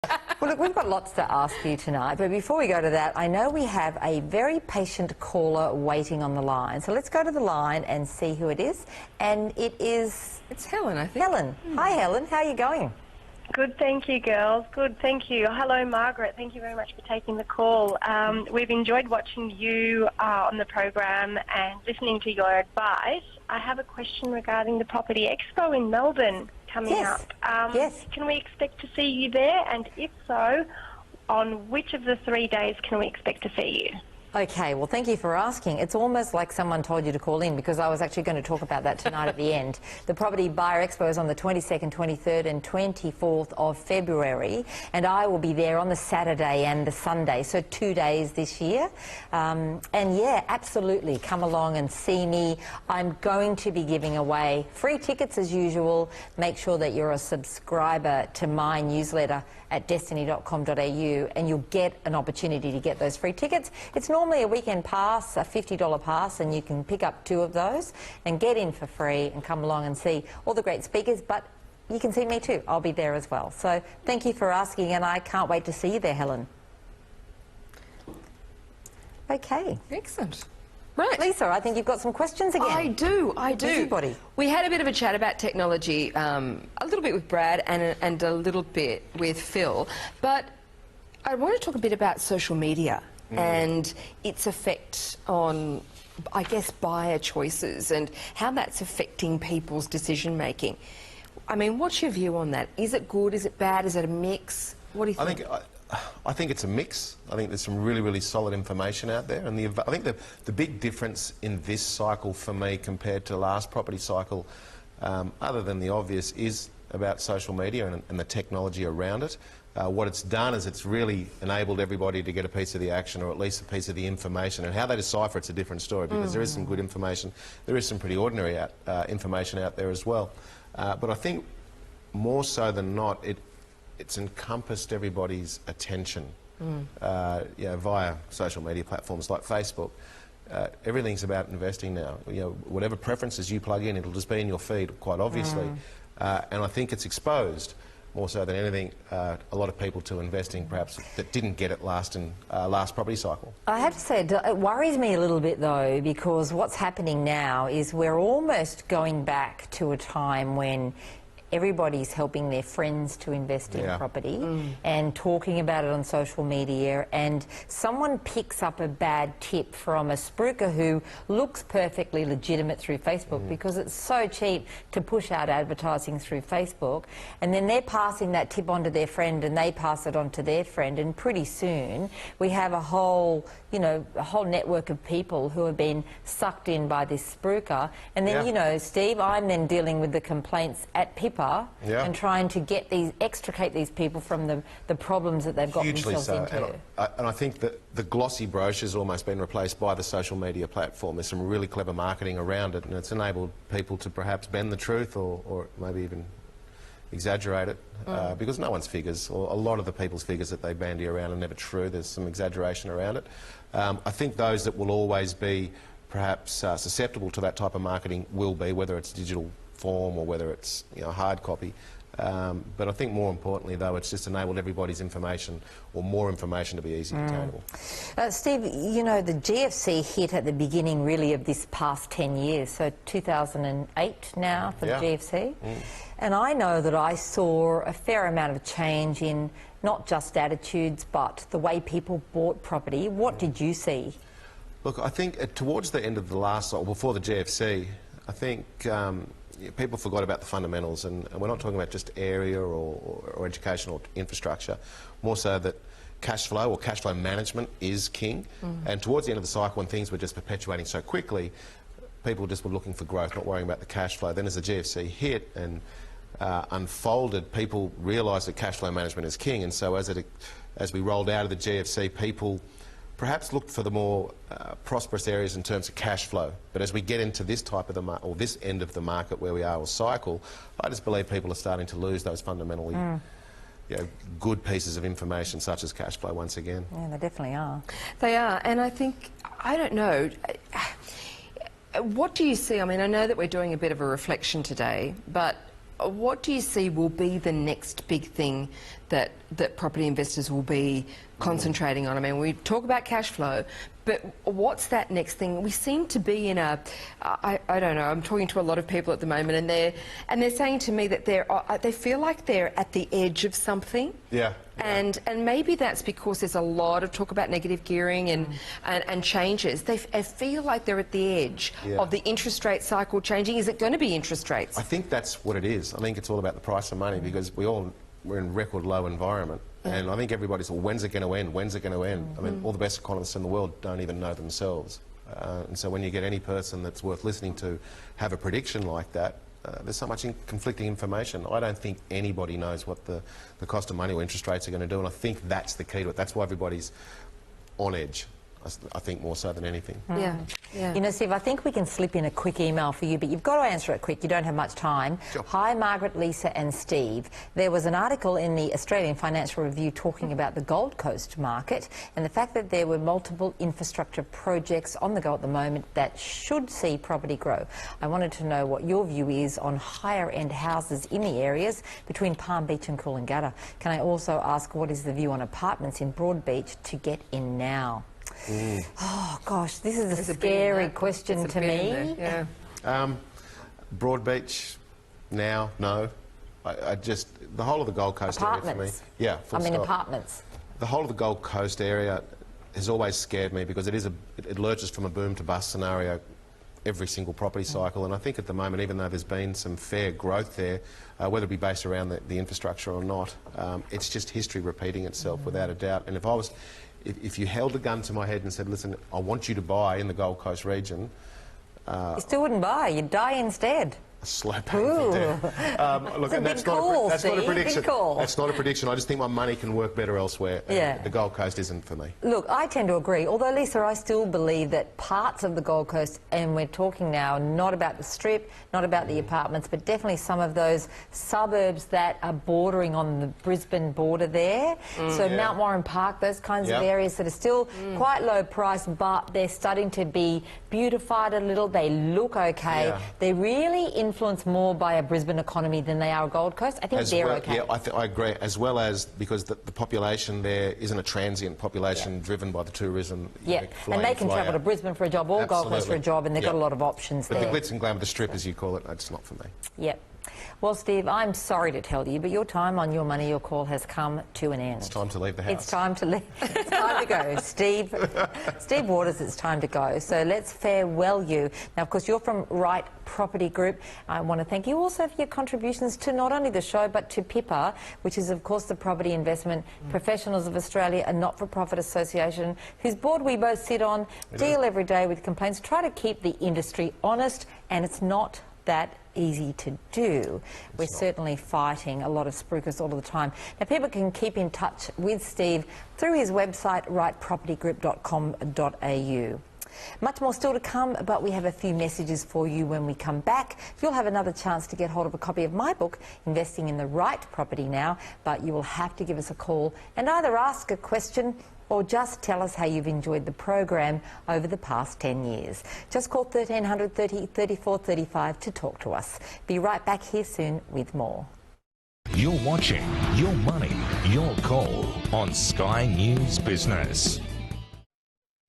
Well, look, we've got lots to ask you tonight, but before we go to that, I know we have a very patient caller waiting on the line. So let's go to the line and see who it is. And It's Helen, I think. Helen. Hi, Helen. How are you going? Good, thank you, girls. Good, thank you. Hello, Margaret. Thank you very much for taking the call. We've enjoyed watching you on the program and listening to your advice. I have a question regarding the Property Expo in Melbourne coming up. Yes. Can we expect to see you there? And if so, on which of the 3 days can we expect to see you? Okay, well, thank you for asking. It's almost like someone told you to call in, because I was actually going to talk about that tonight at the end. The Property Buyer Expo is on the 22nd, 23rd and 24th of February, and I will be there on the Saturday and the Sunday, so 2 days this year. And yeah, absolutely, come along and see me. I'm going to be giving away free tickets as usual. Make sure that you're a subscriber to my newsletter at destiny.com.au, and you'll get an opportunity to get those free tickets. It's normally a weekend pass, a $50 pass, and you can pick up 2 of those and get in for free and come along and see all the great speakers, but you can see me too. I'll be there as well. So thank you for asking, and I can't wait to see you there, Helen. Okay. Excellent. Right. Lisa, I think you've got some questions again. I do. Busybody. We had a bit of a chat about technology, a little bit with Brad and a little bit with Phil, but I want to talk a bit about social media and its effect on, I guess, buyer choices and how that's affecting people's decision making. I mean, what's your view on that? Is it good? Is it bad? Is it a mix? What do you think? I think it's a mix. I think there's some really, really solid information out there. And I think the big difference in this cycle for me compared to the last property cycle, other than the obvious, is about social media and the technology around it. What it's done is it's really enabled everybody to get a piece of the action, or at least a piece of the information. And how they decipher it's a different story, because there is some good information. There is some pretty ordinary information out there as well. But I think more so than not, it's encompassed everybody's attention via social media platforms like Facebook. Everything's about investing now. Whatever preferences you plug in, it'll just be in your feed, quite obviously. And I think it's exposed, more so than anything, a lot of people to investing perhaps that didn't get it last property cycle. I have to say, it worries me a little bit though, because what's happening now is we're almost going back to a time when everybody's helping their friends to invest in property and talking about it on social media, and someone picks up a bad tip from a spruiker who looks perfectly legitimate through Facebook because it's so cheap to push out advertising through Facebook, and then they're passing that tip on to their friend and they pass it on to their friend, and pretty soon we have a whole network of people who have been sucked in by this spruiker, and then Steve, I'm then dealing with the complaints at Pippa and trying to extricate these people from the problems that they've got themselves into. And I think that the glossy brochure's almost been replaced by the social media platform. There's some really clever marketing around it, and it's enabled people to perhaps bend the truth or maybe even exaggerate it, because no one's figures, or a lot of the people's figures that they bandy around are never true. There's some exaggeration around it. I think those that will always be perhaps susceptible to that type of marketing will be, whether it's digital form or whether it's hard copy. But I think more importantly though, it's just enabled everybody's information, or more information, to be easily attainable. Steve, the GFC hit at the beginning really of this past 10 years, so 2008 now for the GFC. And I know that I saw a fair amount of change in not just attitudes but the way people bought property. What did you see? Look, I think towards the end of the last, or before the GFC, I think people forgot about the fundamentals, and we're not talking about just area or educational infrastructure, more so that cash flow or cash flow management is king. And towards the end of the cycle, when things were just perpetuating so quickly, people just were looking for growth, not worrying about the cash flow. Then as the GFC hit and unfolded, people realised that cash flow management is king, and so as we rolled out of the GFC, people perhaps looked for the more prosperous areas in terms of cash flow. But as we get into this type of or this end of the market where we are, or cycle, I just believe people are starting to lose those fundamentally good pieces of information such as cash flow once again. Yeah, they definitely are. They are, and I think, I don't know, what do you see? I mean, I know that we're doing a bit of a reflection today, but what do you see will be the next big thing that property investors will be concentrating on? I mean, we talk about cash flow, but what's that next thing? We seem to be in a, I don't know, I'm talking to a lot of people at the moment, and they're saying to me that they feel like they're at the edge of something. Yeah. And maybe that's because there's a lot of talk about negative gearing and changes. They feel like they're at the edge of the interest rate cycle changing. Is it going to be interest rates? I think that's what it is. I think it's all about the price of money, because we're in record low environment. And I think everybody's, well, when's it going to end? When's it going to end? I mean, all the best economists in the world don't even know themselves. And so when you get any person that's worth listening to have a prediction like that, there's so much conflicting information. I don't think anybody knows what the cost of money or interest rates are going to do, and I think that's the key to it. That's why everybody's on edge. I think more so than anything. Yeah. You know, Steve, I think we can slip in a quick email for you, but you've got to answer it quick. You don't have much time. Sure. Hi, Margaret, Lisa and Steve. There was an article in the Australian Financial Review talking about the Gold Coast market and the fact that there were multiple infrastructure projects on the go at the moment that should see property grow. I wanted to know what your view is on higher-end houses in the areas between Palm Beach and Coolangatta. Can I also ask what is the view on apartments in Broadbeach to get in now? Oh gosh, this is a scary question to me. Yeah. Broadbeach, now, no. I just, the whole of the Gold Coast area for me. Yeah, full stop. Apartments. The whole of the Gold Coast area has always scared me, because it lurches from a boom to bust scenario every single property cycle, and I think at the moment, even though there's been some fair growth there, whether it be based around the infrastructure or not, it's just history repeating itself without a doubt. And if you held a gun to my head and said, listen, I want you to buy in the Gold Coast region... you still wouldn't buy, you'd die instead. A slow painful death. Look, and that's not a prediction. That's not a prediction. I just think my money can work better elsewhere. Yeah. The Gold Coast isn't for me. Look, I tend to agree. Although, Lisa, I still believe that parts of the Gold Coast, and we're talking now not about the Strip, not about the apartments, but definitely some of those suburbs that are bordering on the Brisbane border there. So Mount Warren Park, those kinds of areas that are still quite low price, but they're starting to be beautified a little. They look okay. Yeah. They're really influenced more by a Brisbane economy than they are a Gold Coast. I think they're okay. Yeah, I agree. As well as because the population there isn't a transient population driven by the tourism. Yeah, and they can travel to Brisbane for a job or Gold Coast for a job, and they've got a lot of options there. But the glitz and glamour, the Strip, as you call it, it's not for me. Yep. Well, Steve, I'm sorry to tell you, but your time on Your Money, Your Call has come to an end. It's time to leave the house. It's time to leave. It's time to go. Steve Waters, it's time to go. So let's farewell you. Now, of course, you're from Right Property Group. I want to thank you also for your contributions to not only the show, but to PIPA, which is, of course, the Property Investment Professionals of Australia, a not-for-profit association whose board we both sit on, deal every day with complaints, try to keep the industry honest, and it's not that easy to do. We're certainly fighting a lot of spruikers all of the time. Now, people can keep in touch with Steve through his website, rightpropertygroup.com.au. Much more still to come, but we have a few messages for you when we come back. You'll have another chance to get hold of a copy of my book, Investing in the Right Property Now, but you will have to give us a call and either ask a question or just tell us how you've enjoyed the program over the past 10 years. Just call 1300 30 34 35 to talk to us. Be right back here soon with more. You're watching Your Money, Your Call on Sky News Business.